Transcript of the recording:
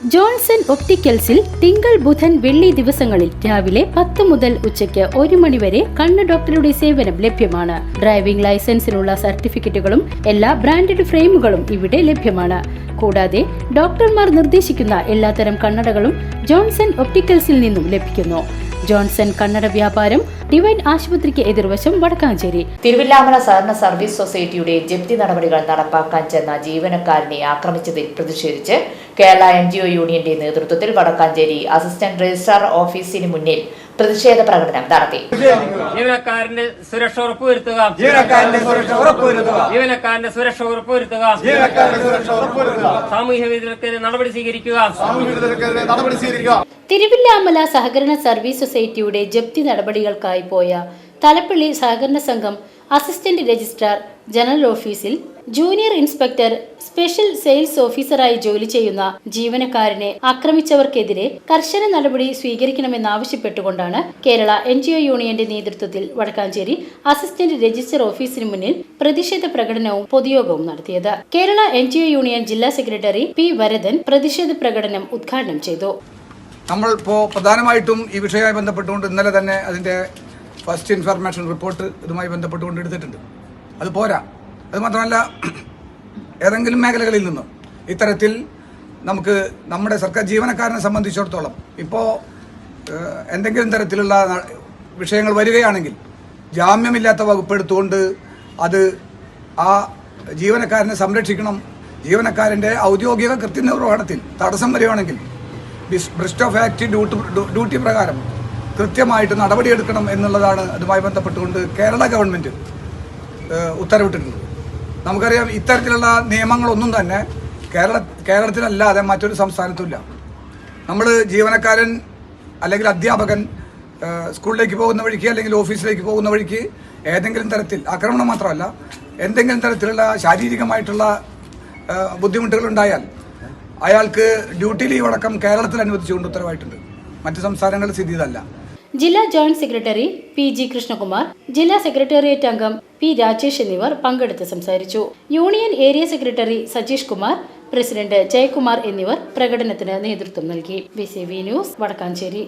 Johnson ഒപ്റ്റിക്കൽസിൽ തിങ്കൾ ബുധൻ വെള്ളി ദിവസങ്ങളിൽ രാവിലെ 10 മുതൽ ഉച്ചയ്ക്ക് 1 മണി വരെ കണ്ണ് ഡോക്ടറുടെ സേവനം ലഭ്യമാണ്. ഡ്രൈവിംഗ് ലൈസൻസിനുള്ള സർട്ടിഫിക്കറ്റുകളും എല്ലാ ബ്രാൻഡഡ് ഫ്രെയിമുകളും ഇവിടെ ലഭ്യമാണ്. കൂടാതെ ഡോക്ടർമാർ നിർദ്ദേശിക്കുന്ന എല്ലാത്തരം കണ്ണടകളും ജോൺസൺ ഒപ്റ്റിക്കൽസിൽ നിന്നും ലഭിക്കുന്നു. ജോൺസൺ കണ്ണട വ്യാപാരം ഡിവൈൻ ആശുപത്രിക്ക് എതിർവശം വടക്കാഞ്ചേരി. തിരുവില്ലാമല സഹകരണ സർവീസ് സൊസൈറ്റിയുടെ ജപ്തി നടപടികൾ നടപ്പാക്കാൻ ചെന്ന ജീവനക്കാരനെ ആക്രമിച്ചതിൽ പ്രതിഷേധിച്ച് കേരള NGO യൂണിയന്റെ നേതൃത്വത്തിൽ വടക്കാഞ്ചേരി അസിസ്റ്റന്റ് രജിസ്ട്രാർ ഓഫീസിന് മുന്നിൽ പ്രതിഷേധ പ്രകടനം നടത്തി. ജീവനക്കാരന്റെ സുരക്ഷ ഉറപ്പുവരുത്തുക. സാമൂഹ്യ വിരുദ്ധർക്കെതിരെ നടപടി സ്വീകരിക്കുക. തിരുവില്ലാമല സഹകരണ സർവീസ് സൊസൈറ്റിയുടെ ജപ്തി നടപടികൾക്കായി പോയ തലപ്പള്ളി സഹകരണ സംഘം അസിസ്റ്റന്റ് രജിസ്ട്രാർ ജനറൽ ഓഫീസിൽ ജൂനിയർ ഇൻസ്പെക്ടർ സ്പെഷ്യൽ സെയിൽസ് ഓഫീസറായി ജോലി ചെയ്യുന്ന ജീവനക്കാരനെ ആക്രമിച്ചവർക്കെതിരെ കർശന നടപടി സ്വീകരിക്കണമെന്നാവശ്യപ്പെട്ടുകൊണ്ടാണ് കേരള NGO യൂണിയന്റെ നേതൃത്വത്തിൽ വടക്കാഞ്ചേരി അസിസ്റ്റന്റ് രജിസ്ട്രാർ ഓഫീസിന് മുന്നിൽ പ്രതിഷേധ പ്രകടനവും പൊതുയോഗവും നടത്തിയത്. കേരള NGO യൂണിയൻ ജില്ലാ സെക്രട്ടറി P. വരദൻ പ്രതിഷേധ പ്രകടനം ഉദ്ഘാടനം ചെയ്തു. നമ്മൾ പ്രധാനമായിട്ടും ഈ വിഷയവുമായി ബന്ധപ്പെട്ടുകൊണ്ട് ഇന്നലെ തന്നെ അതിൻ്റെ ഫസ്റ്റ് ഇൻഫർമേഷൻ റിപ്പോർട്ട് ഇതുമായി ബന്ധപ്പെട്ടുകൊണ്ട് എടുത്തിട്ടുണ്ട്. അത് പോരാ. അതുമാത്രമല്ല, ഏതെങ്കിലും മേഖലകളിൽ നിന്നും ഇത്തരത്തിൽ നമുക്ക് നമ്മുടെ സർക്കാർ ജീവനക്കാരനെ സംബന്ധിച്ചിടത്തോളം ഇപ്പോൾ എന്തെങ്കിലും തരത്തിലുള്ള വിഷയങ്ങൾ വരികയാണെങ്കിൽ ജാമ്യമില്ലാത്ത വകുപ്പെടുത്തുകൊണ്ട് അത് ആ ജീവനക്കാരനെ സംരക്ഷിക്കണം. ജീവനക്കാരൻ്റെ ഔദ്യോഗിക കൃത്യനിർവഹണത്തിൽ തടസ്സം വരികയാണെങ്കിൽ ബ്രിസ്റ്റ് ഓഫ് ആക്ട് ഡ്യൂട്ടി പ്രകാരം കൃത്യമായിട്ട് നടപടിയെടുക്കണം എന്നുള്ളതാണ് അതുമായി ബന്ധപ്പെട്ടുകൊണ്ട് കേരള ഗവൺമെൻറ് ഉത്തരവിട്ടിട്ടുണ്ട്. നമുക്കറിയാം, ഇത്തരത്തിലുള്ള നിയമങ്ങളൊന്നും തന്നെ കേരളത്തിലല്ലാതെ മറ്റൊരു സംസ്ഥാനത്തുമില്ല. നമ്മൾ ജീവനക്കാരൻ അല്ലെങ്കിൽ അധ്യാപകൻ സ്കൂളിലേക്ക് പോകുന്ന വഴിക്ക് അല്ലെങ്കിൽ ഓഫീസിലേക്ക് പോകുന്ന വഴിക്ക് ഏതെങ്കിലും തരത്തിൽ ആക്രമണം മാത്രമല്ല, എന്തെങ്കിലും തരത്തിലുള്ള ശാരീരികമായിട്ടുള്ള ബുദ്ധിമുട്ടുകൾ ഉണ്ടായാൽ അയാൾക്ക് ഡ്യൂട്ടി ലീവ് അടക്കം കേരളത്തിൽ അനുവദിച്ചുകൊണ്ട് ഉത്തരവായിട്ടുണ്ട്. മറ്റ് സംസ്ഥാനങ്ങളുടെ സ്ഥിതി ഇതല്ല. ജില്ലാ ജോയിന്റ് സെക്രട്ടറി PG കൃഷ്ണകുമാർ, ജില്ലാ സെക്രട്ടേറിയറ്റ് അംഗം P. രാജേഷ് എന്നിവർ പങ്കെടുത്ത് സംസാരിച്ചു. Union area secretary Sajeesh Kumar, president Jayakumar എന്നിവർ പ്രകടനത്തിന് നേതൃത്വം നൽകി. VCV news Vadakkanchery.